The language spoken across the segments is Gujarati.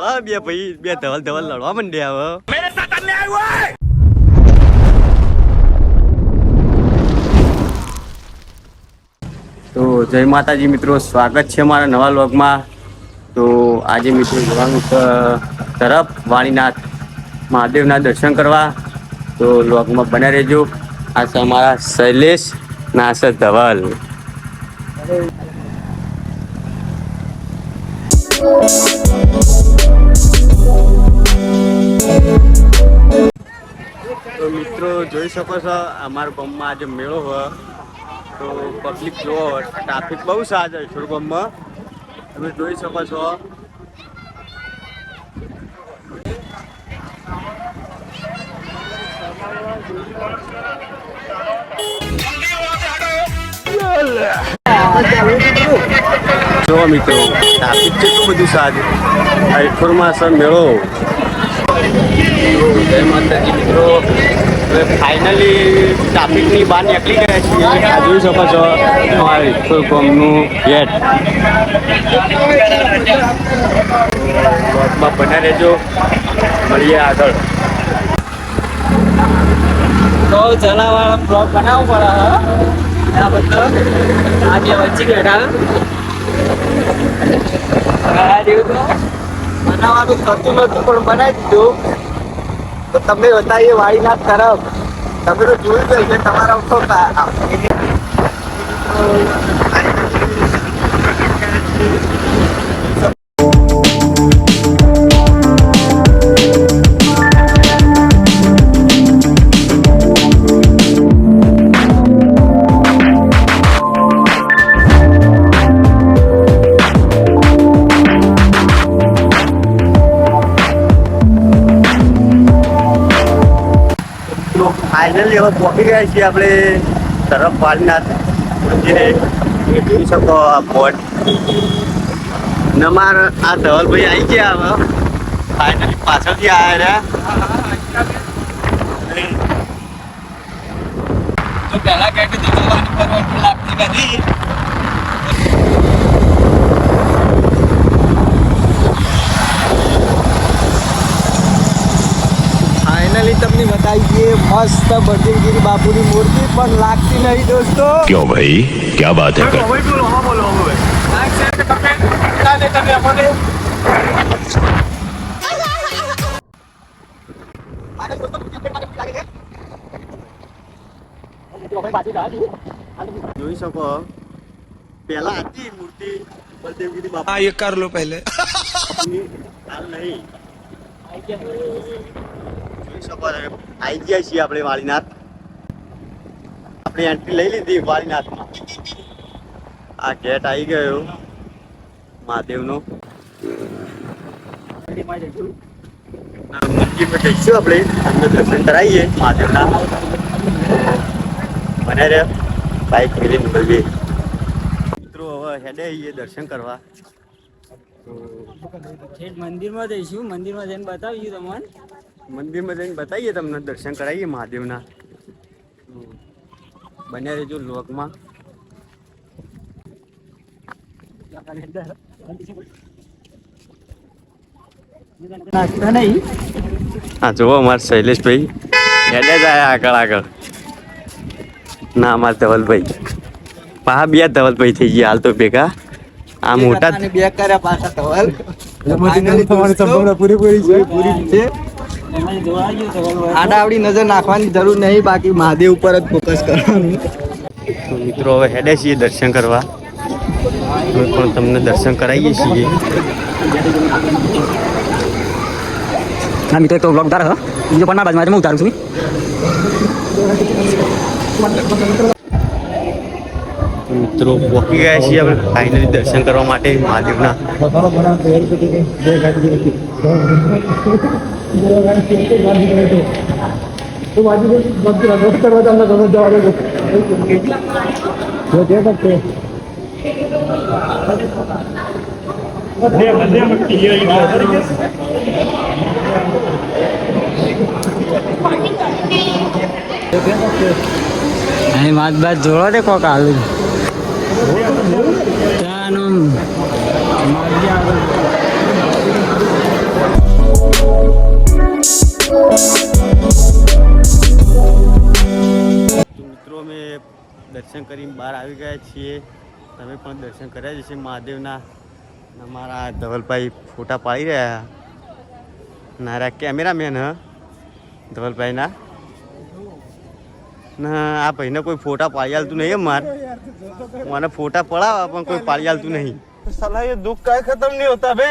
હા બે ભાઈ બે ધવલ ધવલ લડવા માંડ્યા હવે મેરે સાથ અન્યાય હુઆ હૈ. તો જય માતાજી મિત્રો, સ્વાગત છે મારા નવા વ્લોગમાં. તો આજે મિત્રો જવાનું તરફ વાણીનાથ મહાદેવના દર્શન કરવા. તો વ્લોગમાં બન્યા રહેજો. આ છે અમારા શૈલેષ ના છે ધવલ. તો મિત્રો જોઈ શકો છો અમારા ગામમાં આજે મેળો હોય. તો પબ્લિક જુઓ, ટ્રાફિક બહુ છે આજે ઈશ્વર ગામમાં. તમે જોઈ શકો છો. જો મિત્રો ટ્રાફિક કેટલું બધું છે આજે ઈશ્વરમાં છે મેળો. જય માતાજી મિત્રો, હવે ફાઇનલી ટ્રાફિકની બહાર નીકળી ગયા છીએ. આ જોઈ શકો છો અમારા ઈશ્વર ગામનું ગેટ. બ્લોગમાં બન્યા રહેજો, મળીએ આગળ. તો જલાવાળા બ્લોગ બનાવવો પડે આ બધા આજે વચ્ચે બેઠા બનાવવાનું થતું નતું પણ બનાવી દીધું. તો તમને બતાવીએ વાડીનાથ તરફ. તમે તો જોયું જ હશે તમારા ફાઇનલી હવે પહોંચી ગયા છીએ આપણે તરફ વાળનાથ મંદિરે. તમે જોઈ શકો આ બોટ નમાર આ ધવલભાઈ આવી ગયા. હવે ફાઇનલી પાછળથી આવ્યા તો પહેલા કહેતી હતી લાગતી નથી. फाइनली તમને बताई दीजिए मस्त बजरंगगिरी बापू की मूर्ति पर लागती नहीं दोस्तों. क्यों भाई, क्या बात है कर? જોઈ શકો પેલા હતી મૂર્તિ બલદેવગીરી બાપા. हाँ ये कर लो पहले. હાલ નહીં જોઈ શકો આવી ગયા છીએ આપણે વાળીનાથ. આપણે એન્ટ્રી લઈ લીધી વાળીનાથમાં. આ ગેટ આવી ગયો મહાદેવનો. મંદિરમાં જઈશું આપણે, અંદર દર્શન કરાવીએ મહાદેવના. મને રે બાઈક મિલી મોકલવી. મિત્રો હવે હેડે આવીએ દર્શન કરવા. મંદિરમાં જઈશું, મંદિરમાં જઈને બતાવીશું તમને. મંદિરમાં જઈને બતાવીએ તમને, દર્શન કરાવીએ મહાદેવના. બન્યા રહેજો લોકમાં. હા જુઓ અમારા શૈલેષભાઈ હેડે જ આવ્યા આગળ આગળ. ના અમારા ધવલભાઈ પા બે ધવલભાઈ થઈ ગયા હાલ તો ભેગા. આ મોટા બે કર્યા પાછા ધવલ. આડાવડી નજર નાખવાની જરૂર નહીં, બાકી મહાદેવ ઉપર જ ફોકસ કરવાનું. તો મિત્રો હવે હેડે છીએ દર્શન કરવા. અમે પણ તમને દર્શન કરાવીએ છીએ. ના મિત્રો તો બ્લોગ ઉતાર હ બીજો પણ ના બાજુમાં હું ઉતારું છું. મિત્રો પહોંચી ગયા છીએ આપણે ફાઇનલી દર્શન કરવા માટે મહાદેવના. અહીં વાત જોડો દે કોક આલુ ત્યાંનું દર્શન કરીને બહાર આવી ગયા છીએ. તમે પણ દર્શન કર્યા જશે મહાદેવના. અમારા ધવલભાઈ ફોટા પાડી રહ્યા. નારા કેમેરામેન હ ધવલભાઈના ના આ ભાઈને કોઈ ફોટા પાડી આલતું નહીં માર મને ફોટા પડાવવા પણ કોઈ પાડી આલતું નહીં. साला ये दुख का खत्म नहीं होता बे.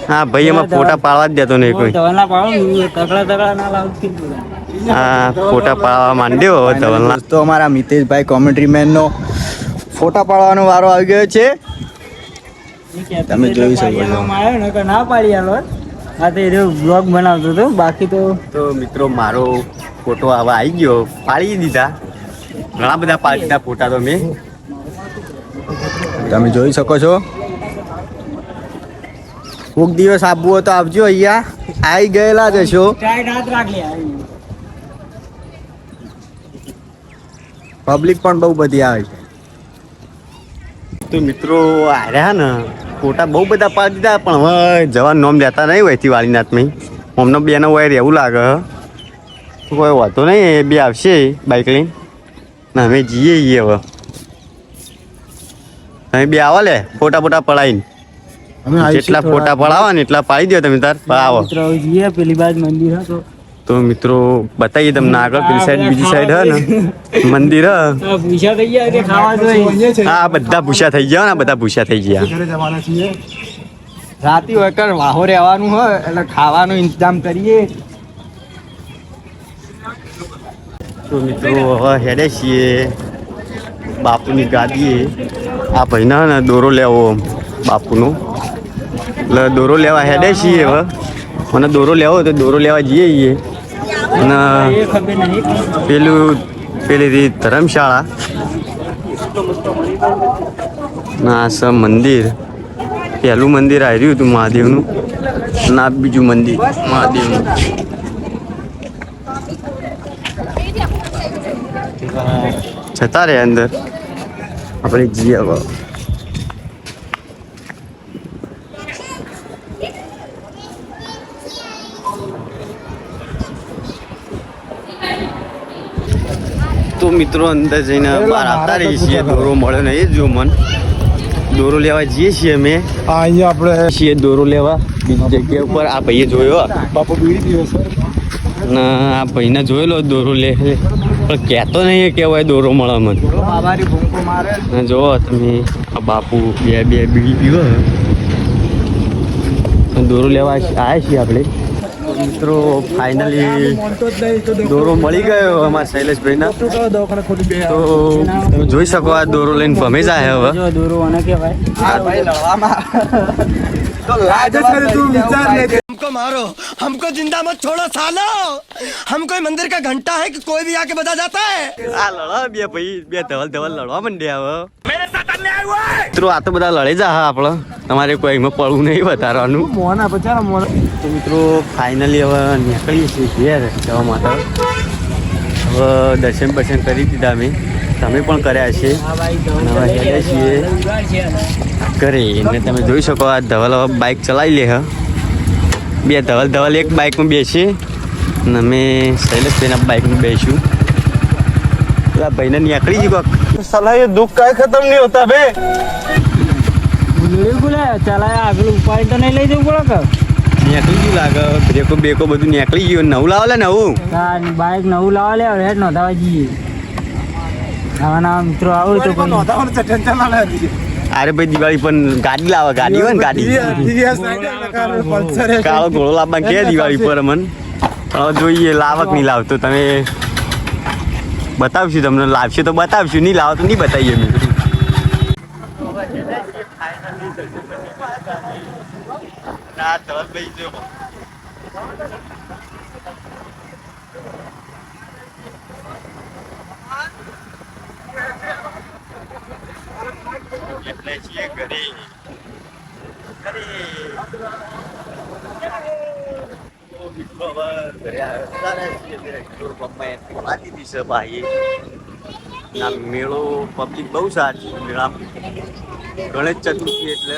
હા ભાઈ એમાં ફોટા પાડવા જ દેતો નહીં કોઈ. હા ફોટા પાડવા માંડ્યો ધવલના. તો અમારા મિતેશભાઈ કોમેન્ટ્રી મેન નો ફોટા પાડવાનો વારો આવી ગયો છે. તમે જોઈ શકો છો. ના પાડી આલો આ તો એ બ્લોગ બનાવતો હતો બાકી તો મિત્રો મારો ફોટો હવે આવી ગયો પાડી દીધા. ઘણા બધા પાડી દીધા ફોટા તો મેં. તમે જોઈ શકો છો. કોક દિવસ આપવું હોય તો આપજો. અહીંયા આવી ગયેલા જ છો. પબ્લિક પણ બહુ બધી આવે છે. તો મિત્રો આવ્યા ને ફોટા બહુ બધા પાડી દીધા પણ હવે જવાનું નામ લેતા નહીં હોય વાળીનાથમાં. અમને બેનો હોય એવું લાગે કોઈ વાંધો નહીં એ બે આવશે બાઇક લઈને ને અમે જઈએ હવે. તમે બે આવો લે ફોટા પડાવીને જેટલા ફોટા પડાવો ને એટલા પાડી દો તમે તાર આવો. પેલી બાજુ મંદિર હતો તો મિત્રો બતાવીએ તમને આગળ પેલી સાઈડ બીજી સાઈડ હે ને મંદિર હે. પૂછા થઈ ગયા ખાવા જોઈએ. હા બધા ભૂસા થઈ ગયા ને બધા ભૂસા થઈ ગયા. રાતી હોય કર વાહો રહેવાનું હોય એટલે ખાવાનો ઇંતજામ કરીએ. તો મિત્રો હવે હેડે છીએ બાપુની ગાદીએ. આ ભાઈના ને દોરો લેવો બાપુનો એટલે દોરો લેવા હેડે છીએ. હવે મને દોરો લેવો તો દોરો લેવા જઈએ અને પેલી ધર્મશાળા ના સ મંદિર પહેલું મંદિર આવ્યું હતું મહાદેવનું ના બીજું મંદિર મહાદેવનું. જતા રહે અંદર આપણે જઈએ હવે. તો મિત્રો અંદર જઈને બહાર આવતા રહીએ છીએ. દોરો મળ્યો ને એ જ જો મન દોરો લેવા જઈએ છીએ અમે. અહીંયા આપણે છીએ દોરો લેવા બીજી જગ્યા ઉપર. આ ભાઈએ જોયો બાપુ બીડી પીવે છે ને આ ભાઈને જોયેલો દોરો લે પણ કહેતો નહીં કે હોય દોરો મળે મને. બાબારી ભૂંકો મારે. ને જોવો તમે આ બાપુ બે બીડી પીવો દોરો લેવા આવ્યા છીએ આપણે. મિત્રો ફાઇનલી દોરો મળી ગયો અમારા શૈલેષભાઈને. તો તમે જોઈ શકો આ દોરો લઈને ભમે જાય હવે. દોરો અને हमको मारो हमको जिंदा मत छोड़ो सालो हम कोई मंदिर का घंटा है कि कोई भी आके बता जाता है. આ લડવા બે ભાઈ બે ધવલ લડવા માંડ્યા હવે. મિત્રો આ તો બધા લડે જા આપણે તમારે કોઈ એમાં પડવું નહીં વધારવાનું. મોના બચારા મોના. તો મિત્રો ફાઇનલી હવે નીકળીએ છીએ ઘેર જવા માટે. હવે દર્શન કરી દીધા અમે. તમે પણ કર્યા છે. હવે હેડે છીએ ઘરે ને તમે જોઈ શકો આ ધવલ હવે બાઇક ચલાવી લે. બે ધવલ એક બાઇકમાં બેસીએ અને અમે શૈલેષભાઈના બાઇકમાં બેસીશું. આ ભાઈને નીકળી જ કોક. साला ये दुख का खत्म नहीं होता बे. ચલાયા આગળ ઉપાડી તો નહીં લઈ જવું પડે કે નીકળી ગયું લાગે. બ્રેકો બધું નીકળી ગયું. નવું લાવો લે નવું. બાઈક નવું લાવવા લે હેડ નોંધાવા જઈએ. નવા મિત્રો આવું તો અરે ભાઈ દિવાળી પણ ગાડી લાવે. ગાડી હોય ને ગાડી કાળો ઘોડો લાવવા કે દિવાળી પર અમન હવે જોઈએ લાવક નહીં લાવતો. તમે બતાવશું તમને. લાવશે તો બતાવશું નહીં લાવો તો નહીં બતાવીએ અમે. એટલે છીએ ઘરે મેળો પબ્લિક બહુ સારી મેળા ગણેશ ચતુર્થી એટલે